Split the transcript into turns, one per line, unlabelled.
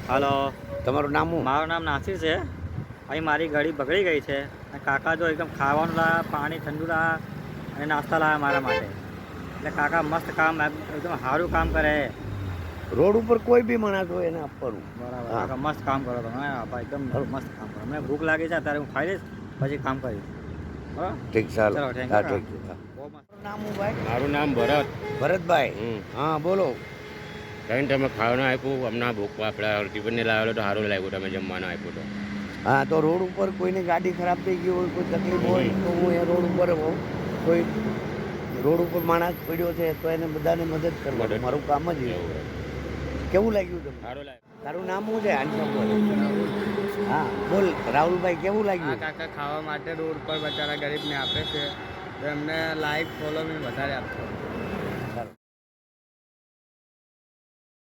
હાલો,
તમારું નામ શું?
મારું નામ નાસિર છે. અહીં મારી ગાડી બગડી ગઈ છે અને કાકા જો એકદમ ખાવાનું લાવ્યા, પાણી ઠંડુ લાવ્યા અને નાસ્તા લાવ્યા મારા માટે. એટલે કાકા મસ્ત કામ, એકદમ સારું કામ કરે.
રોડ ઉપર કોઈ બી માણસ હોય એને આપવાનું.
બરાબર,
હા
કાકા મસ્ત કામ કરો તમે. આપા એકદમ મસ્ત કામ કરો. મને ભૂખ લાગી છે ત્યારે હું ખાઈ લઈશ, પછી કામ કરીશ. બરાબર,
ઠીક, ચાલો.
ચલો, થેન્ક
હા,
યુ.
ઠીક છે. હા.
બહુ મસ્ત.
તમારું નામ શું ભાઈ?
મારું નામ ભરત.
ભરતભાઈ. હા, બોલો.
કઈ તમે ખાવાનું આપ્યું હમણાં ભૂખ આપણે ટિફિનને લાવેલો તો સારું લાગ્યું તમે જમવાનું આપ્યું તો.
હા, તો રોડ ઉપર કોઈની ગાડી ખરાબ થઈ ગઈ હોય, કોઈ તકલીફ હોય તો હું એ રોડ ઉપર હોઉં. કોઈ રોડ ઉપર માણસ પડ્યો છે તો એને બધાને મદદ કરવાનું મારું કામ જ એવું. કેવું લાગ્યું તમને?
સારું લાગ્યું.
તારું નામ શું છે? આન્સર બોલ. હા, બોલ રાહુલભાઈ, કેવું
આ
લાગ્યું?
કાકા ખાવા માટે રોડ પર બચારા ગરીબને આપે છે તો એમને લાઈક ફોલોવિંગ વધારે આપશે.